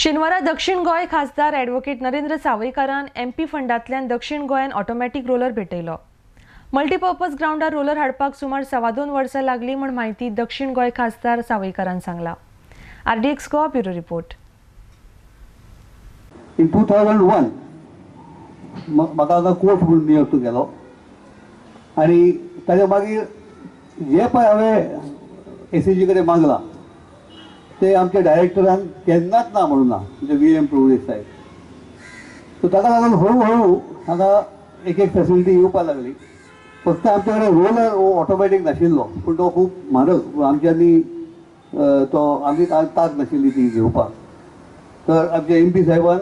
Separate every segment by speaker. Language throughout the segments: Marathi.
Speaker 1: शेनवारा दक्षिण गोंय खासदार ॲडव्होकेट नरेंद्र सावयकारान एमपी फंडांतल्यान दक्षिण गोंयान ऑटोमॅटिक रोलर भेटयलो। मल्टीपर्पज ग्राउंडार रोलर हाडपाक सुमार 2.25 वर्सां लागली म्हण माहिती दक्षिण गोंय खासदार सावयकारान सांगला। RDX Goa bureau report.
Speaker 2: In 2001 म्हाका हांगा कोर्ट म्हणून नियुक्त केलो आनी ताच्या मागीर जे पळय हांवें ACG कडेन मागला ते आमच्या डायरेक्टरान केन्नाच ना म्हणूं ना, म्हणजे VM प्रभुदेसाय साहेब। सो ताका लागून हळू हांगा एक फॅसिलिटी येवपाक लागली। फक्त आमचे कडेन रोलर ऑटोमॅटीक नाशिल्लो, पूण तो खूब म्हारग, आमच्यांनी तो आमी ताक नाशिल्ली ती घेवपाक। तर आमच्या MP साहेबान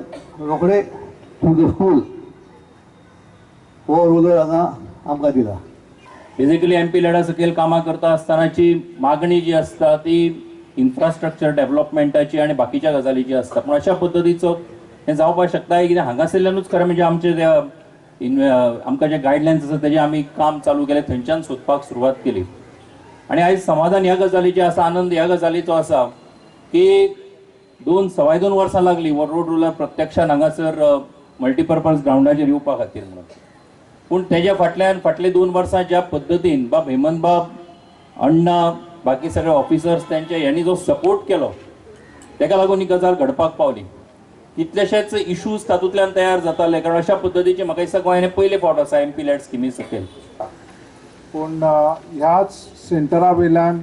Speaker 2: रोखडे थ्रू द स्कूल हो रोलर हांगा आमकां दिला।
Speaker 3: बेसिकली MP लॅडा सकयल कामां करता आसतनाची मागणी जी आसता ती इन्फ्रास्ट्रक्चर डेव्हलपमेंटाची आणि बाकीच्या गजालीची असता, पण अशा पद्धतीचो हे जावपाक शकता कितें हांगासरल्यानूच खरें म्हणजे आमचे आमकां जे गायडलायन्स आसा तेजे आमी काम चालू केलें, थंयच्यान सोदपाक सुरवात केली। आणि आयज समाधान ह्या गजालीचें आसा, आनंद ह्या गजालीचो आसा की 2.25 वर्सां लागली वो रोड रोलर प्रत्यक्षान हांगासर मल्टीपर्पज ग्राउंडाचेर येवपा खातीर म्हणून। पूण तेज्या फाटल्यान फाटले 2 वर्सां ज्या पद्दतीन बाब हेमंत बाब अण्णा बाकी सगळे ऑफिसर्स त्यांच्या यांनी जो सपोर्ट केलो तेका लागून ही गजाल घडपाक पावली। कितलेशेच इश्यूज तातूंतल्यान तयार जाताले, कारण अशा पद्दतीचे म्हाका दिसता गोंयान पयले फावट आसा MP लॅड स्किमी सकयल।
Speaker 4: पूण ह्याच सेंटरा वयल्यान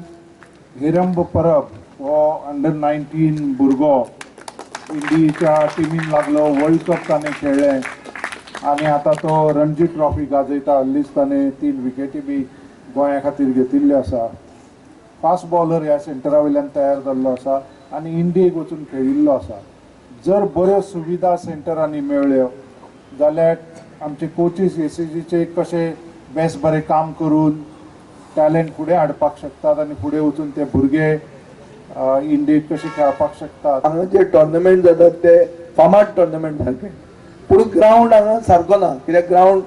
Speaker 4: हिरंब परब हो अंडर-19 भुरगो इंडियेच्या टिमीन लागलो, वर्ल्ड कप ताणें खेळ्ळें आनी आतां तो रणजी ट्रॉफी गाजयता। हल्लीच ताणें 3 विकेटी बी गोंया खातीर घेतिल्ल्यो आसा। फास्ट बॉलर ह्या सेंटरा वयल्यान तयार जाल्लो आसा आनी इंडियेक वचून खेळिल्लो आसा। जर बऱ्यो सुविधा सेंटरांनी मेळ्ळ्यो जाल्यार आमचे कोचीस ACGचे कशें बेस बरें काम करून टॅलंट फुडें हाडपाक शकतात आनी फुडें वचून ते भुरगे इंडियेक कशे खेळपाक शकतात।
Speaker 5: हांगा जे टोर्नामेंट जातात ते फामाद टोर्नामेंट सारके, पूण ग्राउंड हांगा सारको ना, कित्याक ग्राउंड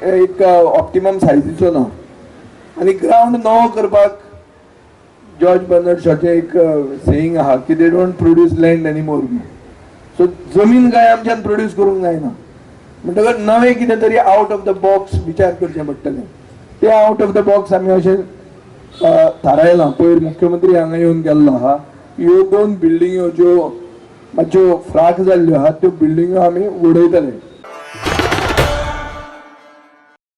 Speaker 5: एक ऑप्टिमम सायजीचो ना आनी ग्राउंड नवो करपाक जॉर्ज बर्नार्ड शॉचे एक सेयिंग आहा की they don't produce land anymore. So जमीन काय आमच्यान प्रोड्यूस करूंक जायना, म्हणटकच नवें कितें तरी आउट ऑफ द बॉक्स विचार करचें पडटलें। ते आउट ऑफ द बॉक्स आमी अशें थारायलां। पयर मुख्यमंत्री हांगा येवन गेल्लो आहा, ह्यो 2 बिल्डिंग्यो ज्यो मातश्यो फ्राक जाल्ल्यो आहा त्यो बिल्डिंग्यो आमी उडयतले।